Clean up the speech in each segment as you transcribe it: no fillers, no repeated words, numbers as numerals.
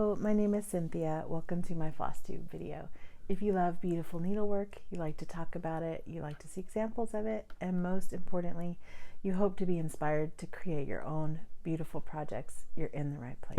Hello, my name is Cynthia. Welcome to my Flosstube video. If you love beautiful needlework, you like to talk about it, you like to see examples of it, and most importantly, you hope to be inspired to create your own beautiful projects, you're in the right place.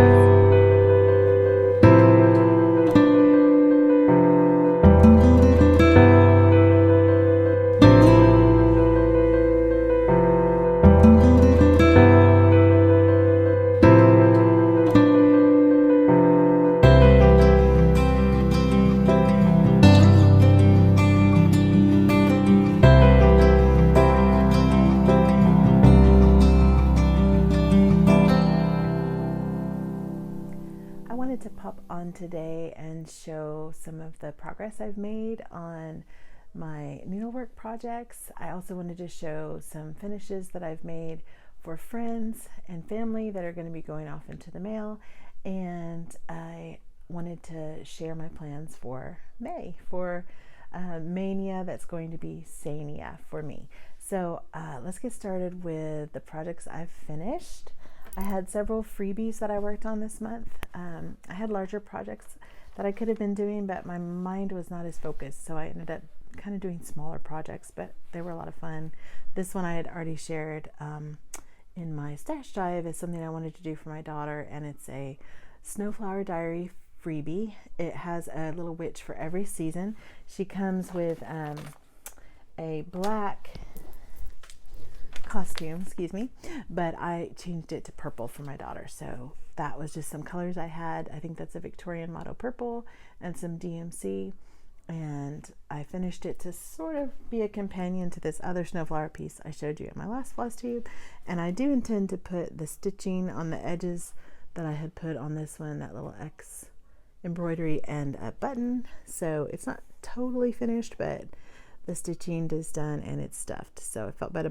I wanted to pop on today and show some of the progress I've made on my needlework projects. I also wanted to show some finishes that I've made for friends and family that are going to be going off into the mail, and I wanted to share my plans for May, for Mania that's going to be Sania for me. So let's get started with the projects I've finished. I had several freebies that I worked on this month. I had larger projects that I could have been doing, but my mind was not as focused, so I ended up kind of doing smaller projects, but they were a lot of fun. This one I had already shared in my stash drive as something I wanted to do for my daughter, and it's a Snowflower Diary freebie. It has a little witch for every season. She comes with a black costume, but I changed it to purple for my daughter. So that was just some colors I had. I think that's a Victorian motto purple and some DMC. And I finished it to sort of be a companion to this other snowflower piece I showed you in my last Flosstube. And I do intend to put the stitching on the edges that I had put on this one, that little X embroidery and a button. So it's not totally finished, but the stitching is done and it's stuffed, so I felt good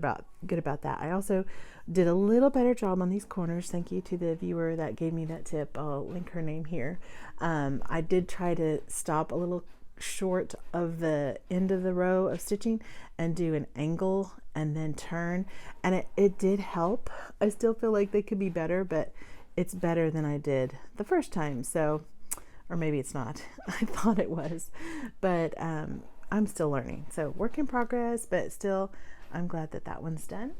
about that. I also did a little better job on these corners. Thank you to the viewer that gave me that tip. I'll link her name here. I did try to stop a little short of the end of the row of stitching and do an angle and then turn, and it did help. I still feel like they could be better, but it's better than I did the first time. So, or maybe it's not. I thought it was, but I'm still learning, so work in progress, but still I'm glad that that one's done.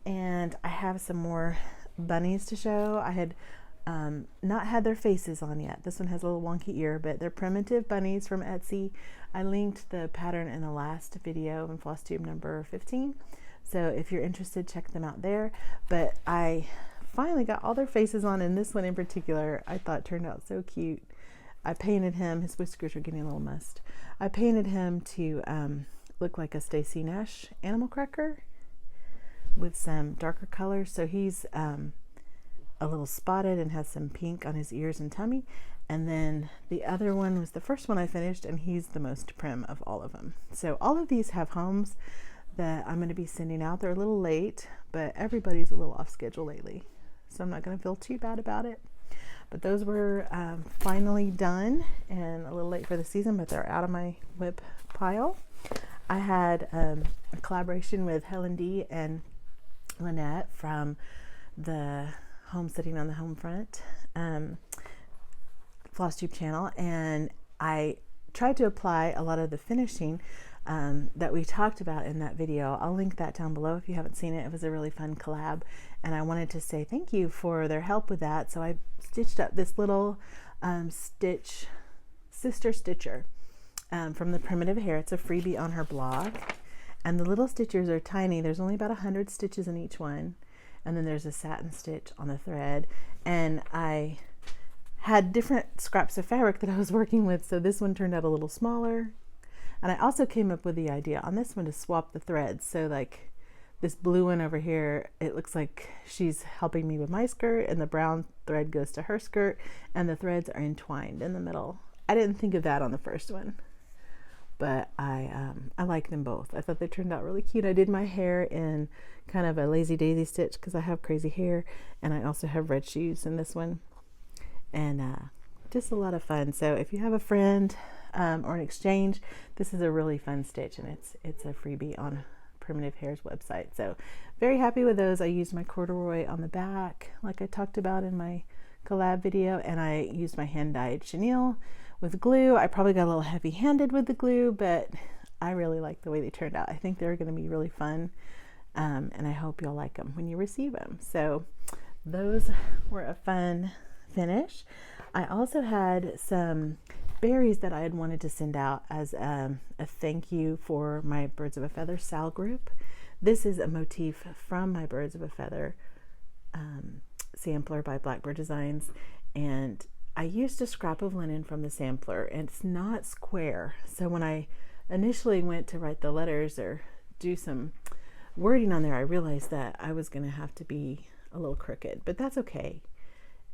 And I have some more bunnies to show. I had not had their faces on yet. This one has a little wonky ear, but they're primitive bunnies from Etsy. I linked the pattern in the last video in Flosstube number 15, so if you're interested, check them out there. But I finally got all their faces on, and this one in particular I thought turned out so cute. I painted him, his whiskers are getting a little mussed. I painted him to look like a Stacy Nash animal cracker with some darker colors. So he's a little spotted and has some pink on his ears and tummy. And then the other one was the first one I finished, and he's the most prim of all of them. So all of these have homes that I'm going to be sending out. They're a little late, but everybody's a little off schedule lately, so I'm not going to feel too bad about it. But those were finally done and a little late for the season, but they're out of my whip pile. I had a collaboration with Helen D and Lynette from the Home Sitting on the Home Front Flosstube channel, and I tried to apply a lot of the finishing that we talked about in that video. I'll link that down below if you haven't seen it. It was a really fun collab, and I wanted to say thank you for their help with that. So I stitched up this little sister stitcher from the Primitive Hair. It's a freebie on her blog, and the little stitchers are tiny. There's only about 100 stitches in each one, and then there's a satin stitch on the thread. And I had different scraps of fabric that I was working with, so this one turned out a little smaller. And I also came up with the idea on this one to swap the threads. So like this blue one over here, it looks like she's helping me with my skirt, and the brown thread goes to her skirt, and the threads are entwined in the middle. I didn't think of that on the first one, but I like them both. I thought they turned out really cute. I did my hair in kind of a lazy daisy stitch because I have crazy hair, and I also have red shoes in this one, and just a lot of fun. So if you have a friend or an exchange, this is a really fun stitch, and it's a freebie on Primitive Hair's website. So very happy with those. I used my corduroy on the back like I talked about in my collab video, and I used my hand-dyed chenille with glue. I probably got a little heavy-handed with the glue, but I really like the way they turned out. I think they're going to be really fun, and I hope you'll like them when you receive them. So those were a fun finish. I also had some berries that I had wanted to send out as a thank you for my Birds of a Feather Sal group. This is a motif from my Birds of a Feather sampler by Blackbird Designs, and I used a scrap of linen from the sampler, and it's not square. So when I initially went to write the letters or do some wording on there, I realized that I was going to have to be a little crooked, but that's okay.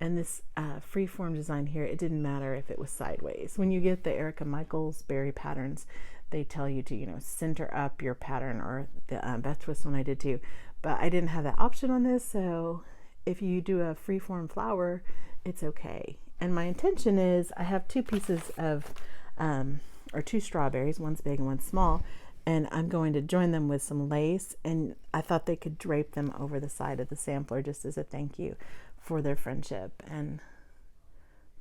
And this freeform design here, it didn't matter if it was sideways. When you get the Erica Michaels berry patterns, they tell you to, you know, center up your pattern, or the Beth Twist one I did too. But I didn't have that option on this, so if you do a freeform flower, it's okay. And my intention is, I have two pieces of, or two strawberries, one's big and one's small, and I'm going to join them with some lace, and I thought they could drape them over the side of the sampler just as a thank you for their friendship and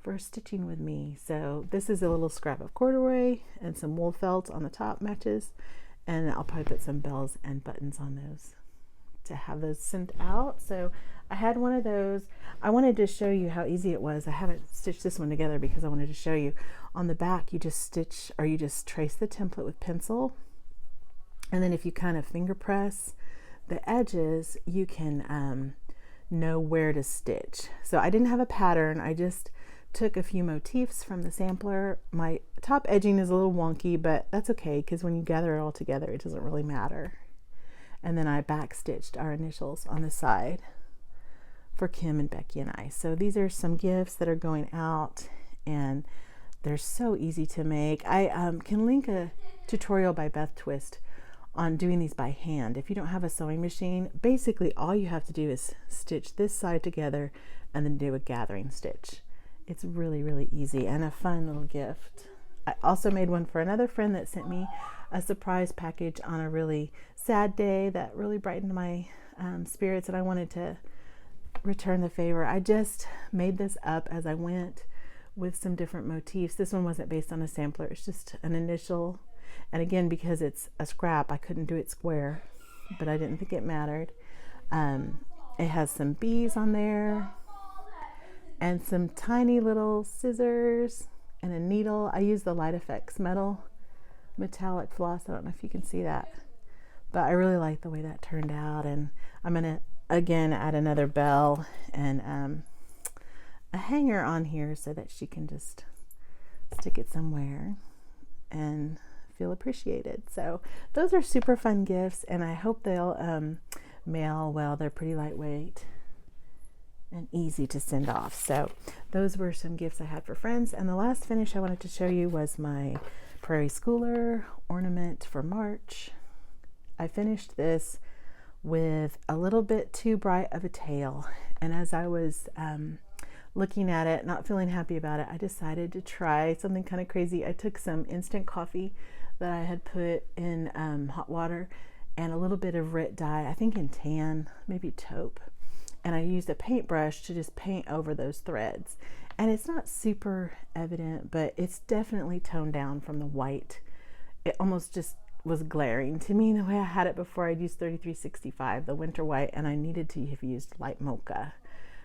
for stitching with me. So this is a little scrap of corduroy and some wool felt on the top matches, and I'll probably put some bells and buttons on those to have those sent out. So I had one of those. I wanted to show you how easy it was. I haven't stitched this one together because I wanted to show you. On the back, you just stitch, or you just trace the template with pencil, and then if you kind of finger press the edges, you can know where to stitch. So I didn't have a pattern. I just took a few motifs from the sampler. My top edging is a little wonky, but that's okay, because when you gather it all together, it doesn't really matter. And then I back stitched our initials on the side for Kim and Becky and I. So these are some gifts that are going out, and they're so easy to make. I can link a tutorial by Beth Twist on doing these by hand. If you don't have a sewing machine, basically all you have to do is stitch this side together and then do a gathering stitch. It's really, really easy and a fun little gift. I also made one for another friend that sent me a surprise package on a really sad day that really brightened my spirits, and I wanted to return the favor. I just made this up as I went with some different motifs. This one wasn't based on a sampler, it's just an initial. And again, because it's a scrap, I couldn't do it square, but I didn't think it mattered. It has some bees on there and some tiny little scissors and a needle. I used the Light Effects metallic floss. I don't know if you can see that, but I really like the way that turned out. And I'm gonna again add another bell and a hanger on here so that she can just stick it somewhere and feel appreciated. So those are super fun gifts, and I hope they'll mail well. They're pretty lightweight and easy to send off. So those were some gifts I had for friends. And the last finish I wanted to show you was my Prairie Schooler ornament for March. I finished this with a little bit too bright of a tail, and as I was looking at it, not feeling happy about it, I decided to try something kind of crazy. I took some instant coffee that I had put in hot water and a little bit of Rit dye, I think in tan, maybe taupe, and I used a paintbrush to just paint over those threads. And it's not super evident, but it's definitely toned down from the white. It almost just was glaring to me the way I had it before. I'd used 3365, the winter white, and I needed to have used light mocha,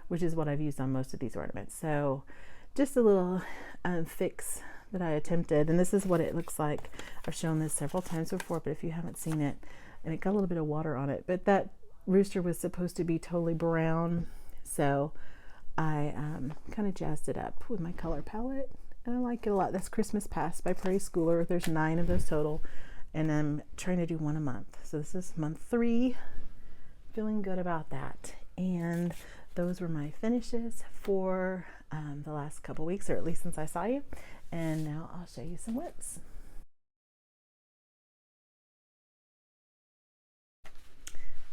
which is what I've used on most of these ornaments. So just a little fix that I attempted, and this is what it looks like. I've shown this several times before, but if you haven't seen it, and it got a little bit of water on it, but that rooster was supposed to be totally brown, so I kind of jazzed it up with my color palette, and I like it a lot. That's Christmas Past by Prairie Schooler. There's 9 of those total, and I'm trying to do one a month. So this is month 3, feeling good about that. And those were my finishes for the last couple weeks, or at least since I saw you. And now I'll show you some whips.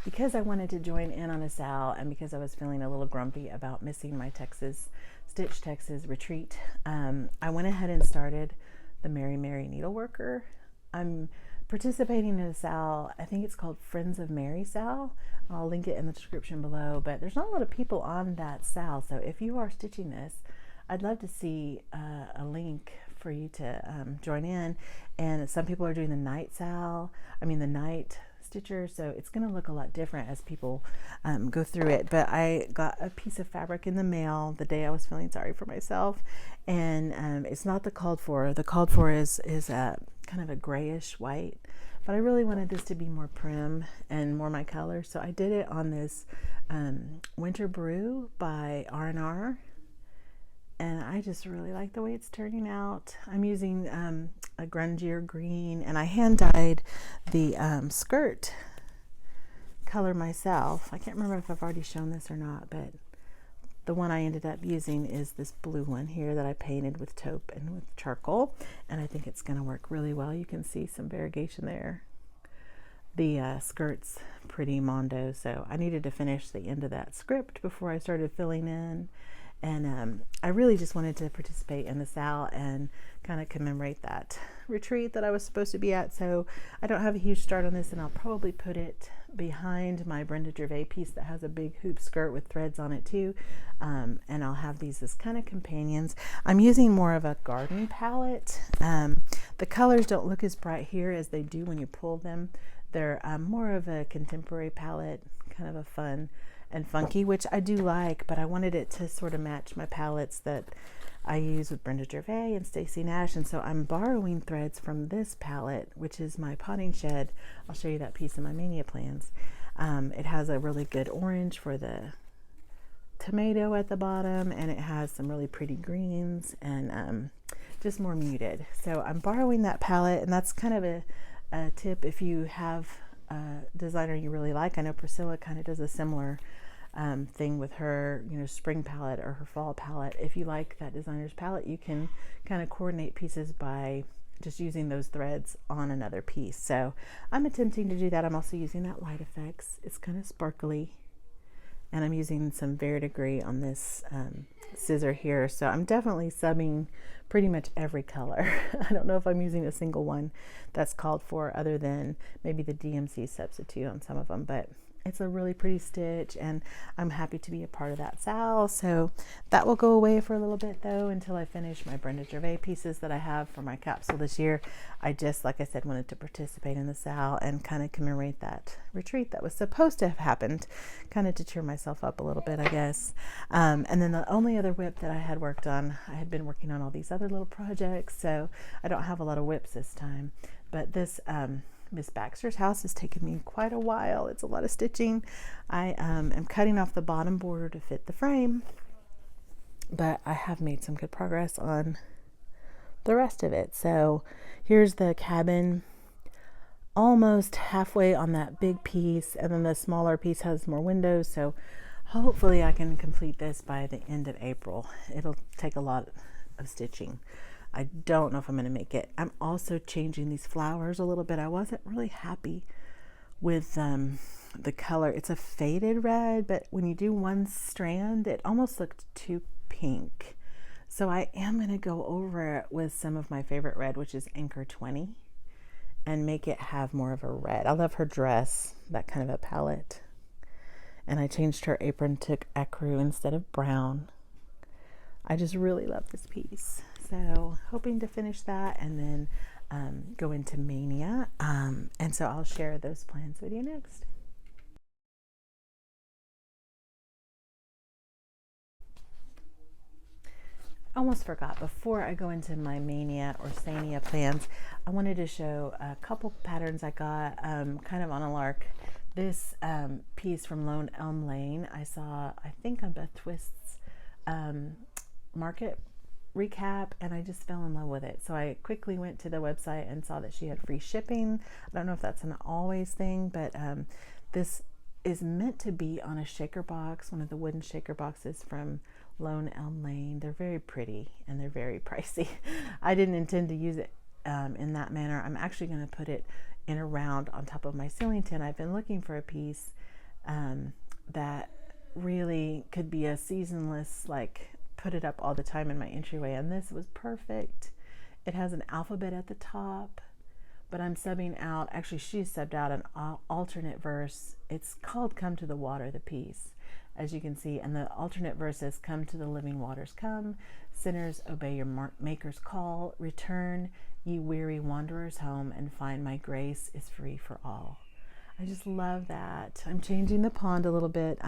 Because I wanted to join in on a Sal, and because I was feeling a little grumpy about missing my Stitch Texas retreat, I went ahead and started the Mary Needleworker. I'm participating in a Sal. I think it's called Friends of Mary Sal. I'll link it in the description below, but there's not a lot of people on that Sal. So if you are stitching this, I'd love to see a link for you to join in. And some people are doing the night the night stitcher, so it's going to look a lot different as people go through it. But I got a piece of fabric in the mail the day I was feeling sorry for myself, and it's not the called for. The called for is kind of a grayish white, but I really wanted this to be more prim and more my color, so I did it on this Winter Brew by R&R. And I just really like the way it's turning out. I'm using a grungier green, and I hand dyed the skirt color myself. I can't remember if I've already shown this or not, but the one I ended up using is this blue one here that I painted with taupe and with charcoal, and I think it's going to work really well. You can see some variegation there. The skirt's pretty mondo, so I needed to finish the end of that script before I started filling in. And I really just wanted to participate in the Sal and kind of commemorate that retreat that I was supposed to be at. So I don't have a huge start on this, and I'll probably put it behind my Brenda Gervais piece that has a big hoop skirt with threads on it too. And I'll have these as kind of companions. I'm using more of a garden palette. The colors don't look as bright here as they do when you pull them. They're more of a contemporary palette, kind of a fun and funky, which I do like, but I wanted it to sort of match my palettes that I use with Brenda Gervais and Stacey Nash, and so I'm borrowing threads from this palette, which is my potting shed. I'll show you that piece in my Mania plans. It has a really good orange for the tomato at the bottom, and it has some really pretty greens and just more muted. So I'm borrowing that palette, and that's kind of a tip if you have a designer you really like. I know Priscilla kind of does a similar thing with her, spring palette or her fall palette. If you like that designer's palette, you can kind of coordinate pieces by just using those threads on another piece. So I'm attempting to do that. I'm also using that Light Effects. It's kind of sparkly, and I'm using some Verdigris on this scissor here. So I'm definitely subbing pretty much every color. I don't know if I'm using a single one that's called for other than maybe the DMC substitute on some of them, but it's a really pretty stitch, and I'm happy to be a part of that Sal. So that will go away for a little bit though until I finish my Brenda Gervais pieces that I have for my capsule this year. I just, like I said, wanted to participate in the Sal and kind of commemorate that retreat that was supposed to have happened, kind of to cheer myself up a little bit, I guess. And then the only other whip that I had worked on, I had been working on all these other little projects, so I don't have a lot of whips this time. But this Miss Baxter's house has taken me quite a while. It's a lot of stitching. I am cutting off the bottom border to fit the frame, but I have made some good progress on the rest of it. So here's the cabin, almost halfway on that big piece, and then the smaller piece has more windows, so hopefully I can complete this by the end of April. It'll take a lot of stitching. I don't know if I'm going to make it. I'm also changing these flowers a little bit. I wasn't really happy with the color. It's a faded red, but when you do one strand, it almost looked too pink. So I am going to go over it with some of my favorite red, which is Anchor 20, and make it have more of a red. I love her dress, that kind of a palette. And I changed her apron to ecru instead of brown. I just really love this piece. So hoping to finish that and then go into Mania. And so I'll share those plans with you next. Almost forgot, before I go into my Mania or Sania plans, I wanted to show a couple patterns I got kind of on a lark. This piece from Elm Lane I saw, I think, on Beth Twist's market recap, and I just fell in love with it. So I quickly went to the website and saw that she had free shipping. I don't know if that's an always thing, but this is meant to be on a shaker box, one of the wooden shaker boxes from Elm Lane. They're very pretty and they're very pricey. I didn't intend to use it in that manner. I'm actually going to put it in a round on top of my ceiling tin. I've been looking for a piece that really could be a seasonless, like, put it up all the time in my entryway, and this was perfect. It has an alphabet at the top, but I'm subbing out, actually she subbed out an alternate verse. It's called Come to the Water, the piece, as you can see, and the alternate verse says, come to the living waters, come, sinners obey your maker's call, return ye weary wanderers home, and find my grace is free for all. I just love that. I'm changing the pond a little bit.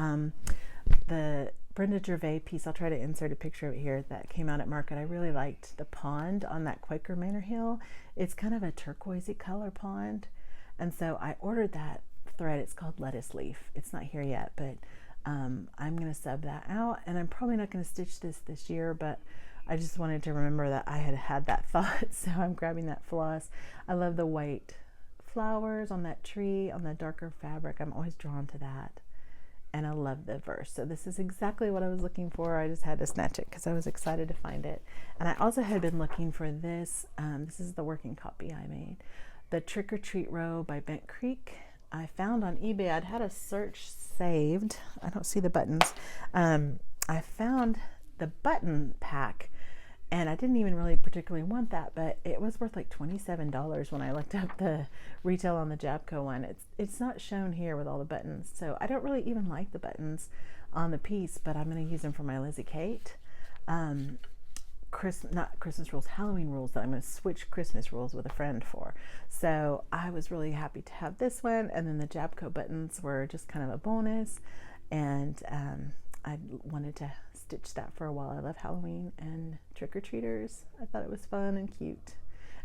The Brenda Gervais piece, I'll try to insert a picture of it here, that came out at market. I really liked the pond on that Quaker Manor Hill. It's kind of a turquoisey color pond, and so I ordered that thread. It's called Lettuce Leaf. It's not here yet, but I'm going to sub that out, and I'm probably not going to stitch this year, but I just wanted to remember that I had that thought, so I'm grabbing that floss. I love the white flowers on that tree, on the darker fabric. I'm always drawn to that, and I love the verse. So this is exactly what I was looking for. I just had to snatch it because I was excited to find it. And I also had been looking for this. This is the working copy I made, the Trick or Treat Row by Bent Creek. I found on eBay. I'd had a search saved. I don't see the buttons. I found the button pack, and I didn't even really particularly want that, but it was worth like $27 when I looked up the retail on the Jabco one. It's not shown here with all the buttons, so I don't really even like the buttons on the piece, but I'm going to use them for my Lizzie Kate. Not Christmas rules, Halloween rules that I'm going to switch Christmas rules with a friend for. So I was really happy to have this one, and then the Jabco buttons were just kind of a bonus, and I wanted to stitch that for a while. I love Halloween and trick-or-treaters. I thought it was fun and cute,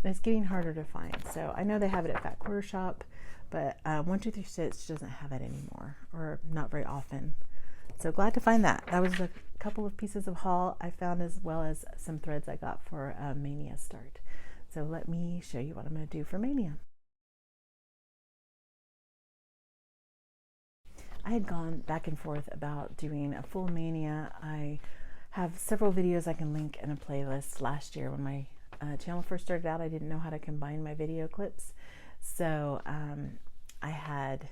and it's getting harder to find. So I know they have it at Fat Quarter Shop, but 123 Stitch doesn't have it anymore, or not very often. So glad to find that. That was a couple of pieces of haul I found, as well as some threads I got for Mania start. So let me show you what I'm going to do for Mania. I had gone back and forth about doing a full Mania. I have several videos I can link in a playlist. Last year when my channel first started out, I didn't know how to combine my video clips. So I had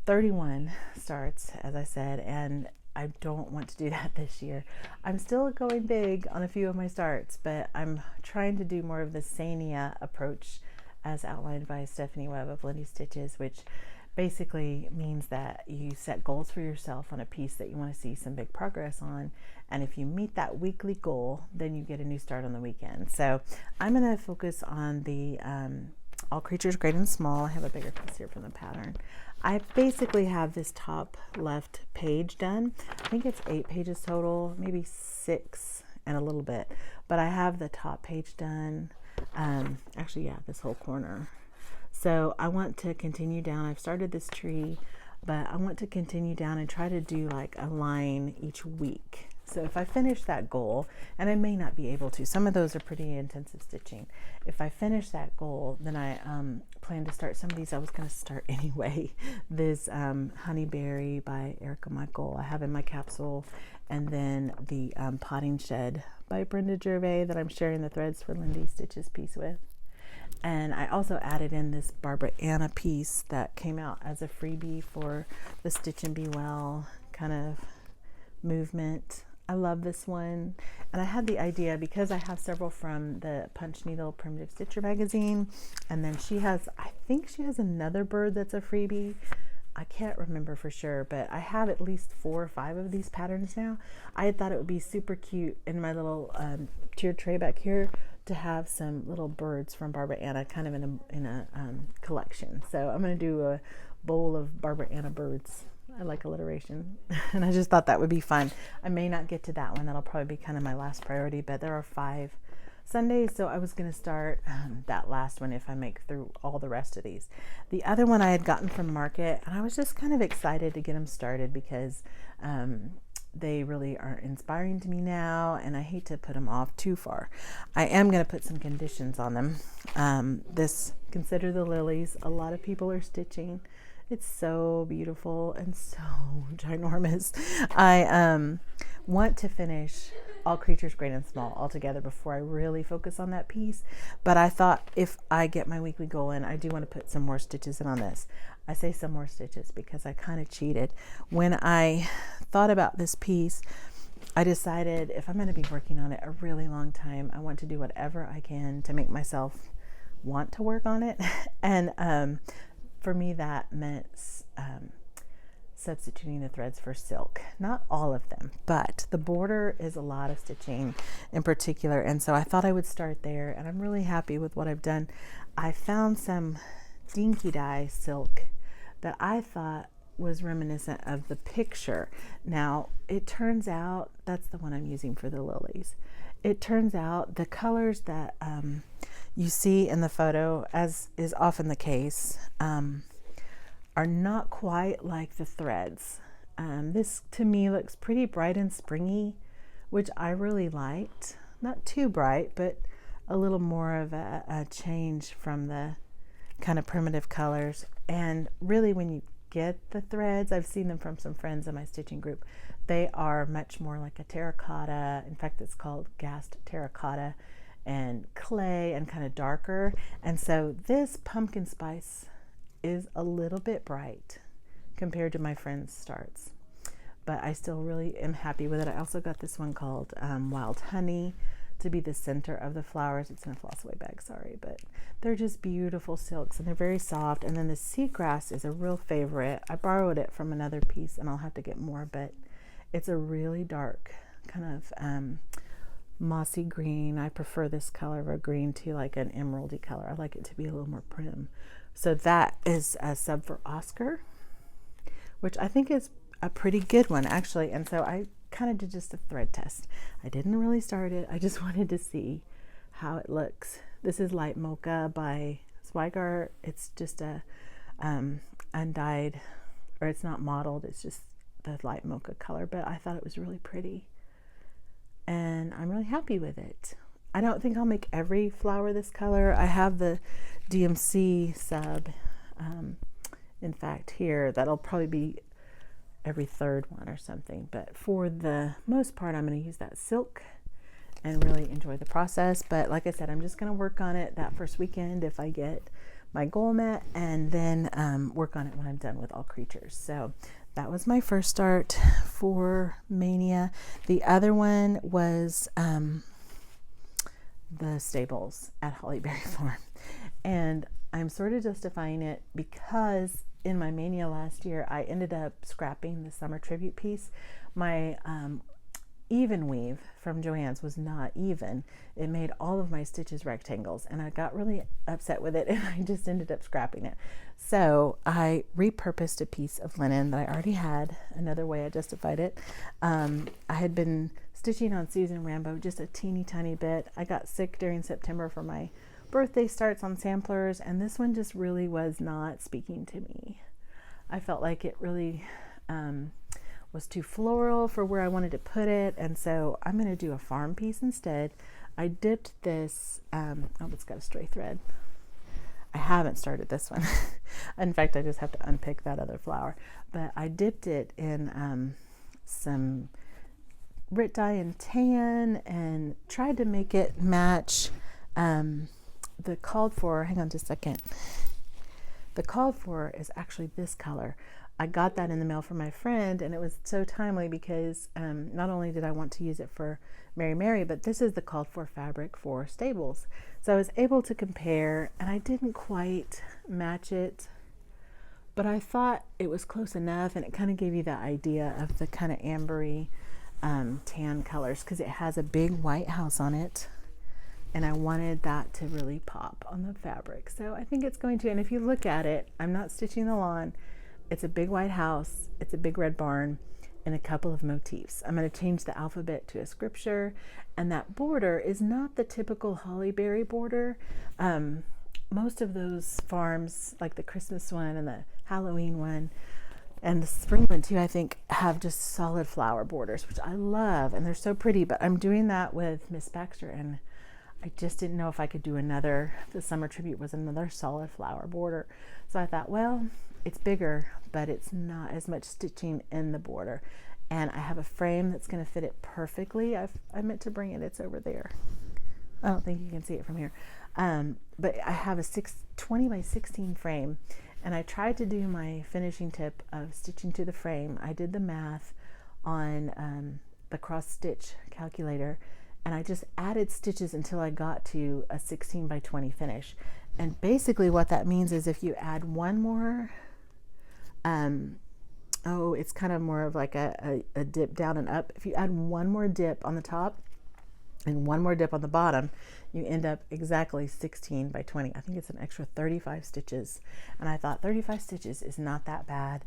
31 starts, as I said, and I don't want to do that this year. I'm still going big on a few of my starts, but I'm trying to do more of the Sania approach as outlined by Stephanie Webb of Lindy Stitches, which basically means that you set goals for yourself on a piece that you want to see some big progress on, and if you meet that weekly goal, then you get a new start on the weekend. So I'm going to focus on the All Creatures Great and Small. I have a bigger piece here from the pattern. I basically have this top left page done. I think it's 8 pages total, maybe 6 and a little bit, but I have the top page done. Actually, yeah, this whole corner. So I want to continue down. I've started this tree, but I want to continue down and try to do like a line each week. So if I finish that goal, and I may not be able to, some of those are pretty intensive stitching. If I finish that goal, then I plan to start some of these. I was going to start anyway. This Honeyberry by Erica Michael I have in my capsule, and then the Potting Shed by Brenda Gervais that I'm sharing the threads for Lindy Stitches piece with. And I also added in this Barbara Anna piece that came out as a freebie for the Stitch and Be Well kind of movement. I love this one, and I had the idea because I have several from the Punch Needle Primitive Stitcher magazine, and then she has, I think she has another bird that's a freebie. I can't remember for sure, but I have at least 4 or 5 of these patterns now. I had thought it would be super cute in my little tiered tray back here to have some little birds from Barbara Anna kind of in a collection. So I'm going to do a bowl of Barbara Anna birds. I like alliteration, and I just thought that would be fun. I may not get to that one. That'll probably be kind of my last priority, but there are 5 Sundays, so I was going to start that last one if I make through all the rest of these. The other one I had gotten from Market, and I was just kind of excited to get them started because they really are inspiring to me now, and I hate to put them off too far. I am going to put some conditions on them. This Consider the Lilies. A lot of people are stitching. It's so beautiful and so ginormous. I want to finish All Creatures Great and Small altogether before I really focus on that piece. But I thought if I get my weekly goal in, I do want to put some more stitches in on this. I say some more stitches because I kind of cheated. When I thought about this piece, I decided if I'm going to be working on it a really long time, I want to do whatever I can to make myself want to work on it. And for me, that meant substituting the threads for silk. Not all of them, but the border is a lot of stitching in particular. And so I thought I would start there, and I'm really happy with what I've done. I found some dinky dye silk that I thought was reminiscent of the picture. Now, it turns out that's the one I'm using for the lilies. It turns out the colors that you see in the photo, as is often the case, are not quite like the threads. This to me looks pretty bright and springy, which I really liked. Not too bright, but a little more of a change from the kind of primitive colors. And really, when you get the threads, I've seen them from some friends in my stitching group, they are much more like a terracotta. In fact, it's called gassed terracotta and clay and kind of darker. And so this pumpkin spice is a little bit bright compared to my friend's starts, but I still really am happy with it. I also got this one called Wild Honey to be the center of the flowers. It's in a floss away bag, sorry, but they're just beautiful silks and they're very soft. And then the seagrass is a real favorite. I borrowed it from another piece and I'll have to get more, but it's a really dark kind of mossy green. I prefer this color of a green to like an emeraldy color. I like it to be a little more prim. So that is a sub for Oscar, which I think is a pretty good one actually. And so I kind of did just a thread test. I didn't really start it. I just wanted to see how it looks. This is Light Mocha by Zweigart. It's just a undyed, or it's not modeled. It's just the light mocha color, but I thought it was really pretty and I'm really happy with it. I don't think I'll make every flower this color. I have the DMC sub, in fact, here. That'll probably be every third one or something. But for the most part, I'm going to use that silk and really enjoy the process. But like I said, I'm just going to work on it that first weekend if I get my goal met, and then work on it when I'm done with all creatures. So that was my first start for Mania. The other one was the stables at Hollyberry Farm, and I'm sort of justifying it because in my Mania last year I ended up scrapping the summer tribute piece. My even weave from Joann's was not even. It made all of my stitches rectangles and I got really upset with it and I just ended up scrapping it. So I repurposed a piece of linen that I already had. Another way I justified it. I had been stitching on Susan Rambo just a teeny tiny bit. I got sick during September for my birthday starts on samplers, and this one just really was not speaking to me. I felt like it really was too floral for where I wanted to put it, and so I'm going to do a farm piece instead. I dipped this, oh, it's got a stray thread. I haven't started this one. In fact, I just have to unpick that other flower, but I dipped it in some Rit dye and tan and tried to make it match the called for, hang on just a second. The called for is actually this color. I got that in the mail from my friend, and it was so timely because not only did I want to use it for Mary, but this is the called for fabric for stables. So I was able to compare, and I didn't quite match it, but I thought it was close enough, and it kind of gave you the idea of the kind of ambery tan colors because it has a big white house on it, and I wanted that to really pop on the fabric. So I think it's going to, and if you look at it, I'm not stitching the lawn. It's a big white house, it's a big red barn, and a couple of motifs. I'm going to change the alphabet to a scripture, and that border is not the typical hollyberry border. Most of those farms, like the Christmas one and the Halloween one, and the spring one too, I think have just solid flower borders, which I love, and they're so pretty, but I'm doing that with Miss Baxter, and I just didn't know if I could do another. The summer tribute was another solid flower border. So I thought, well, it's bigger, but it's not as much stitching in the border. And I have a frame that's going to fit it perfectly. I meant to bring it. It's over there. I don't think you can see it from here. But I have a 20 by 16 frame. And I tried to do my finishing tip of stitching to the frame. I did the math on the cross stitch calculator. And I just added stitches until I got to a 16 by 20 finish. And basically what that means is if you add one more, it's kind of more of like a dip down and up. If you add one more dip on the top and one more dip on the bottom, you end up exactly 16 by 20. I think it's an extra 35 stitches. And I thought 35 stitches is not that bad.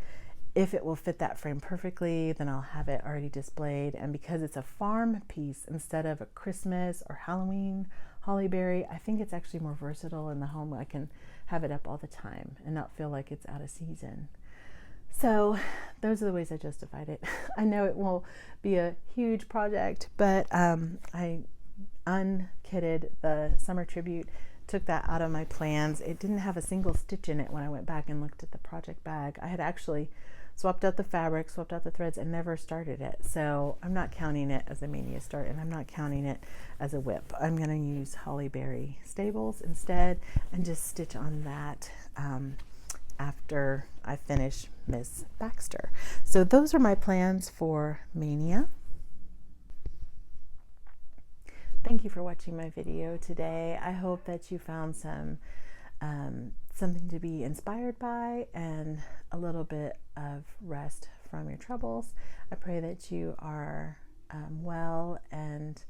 If it will fit that frame perfectly, then I'll have it already displayed. And because it's a farm piece instead of a Christmas or Halloween hollyberry, I think it's actually more versatile in the home. I can have it up all the time and not feel like it's out of season. So those are the ways I justified it. I know it won't be a huge project, but I unkitted the summer tribute, took that out of my plans. It didn't have a single stitch in it when I went back and looked at the project bag. I had actually swapped out the fabric, swapped out the threads, and never started it. So I'm not counting it as a Mania start, and I'm not counting it as a whip. I'm going to use hollyberry stables instead and just stitch on that after I finish Miss Baxter. So those are my plans for Mania. Thank you for watching my video today. I hope that you found something to be inspired by and a little bit of rest from your troubles. I pray that you are well and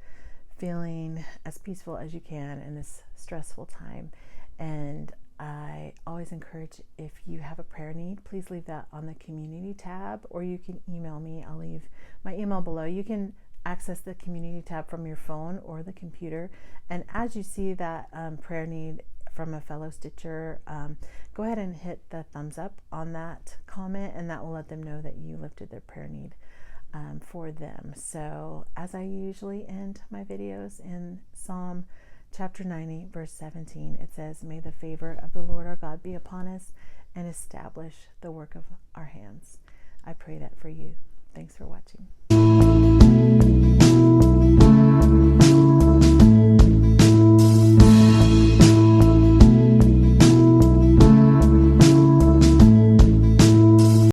feeling as peaceful as you can in this stressful time. And I always encourage, if you have a prayer need, please leave that on the community tab, or you can email me. I'll leave my email below. You can access the community tab from your phone or the computer. And as you see that prayer need from a fellow stitcher, go ahead and hit the thumbs up on that comment, and that will let them know that you lifted their prayer need for them. So as I usually end my videos in Psalm chapter 90, verse 17, it says, "May the favor of the Lord our God be upon us and establish the work of our hands." I pray that for you. Thanks for watching.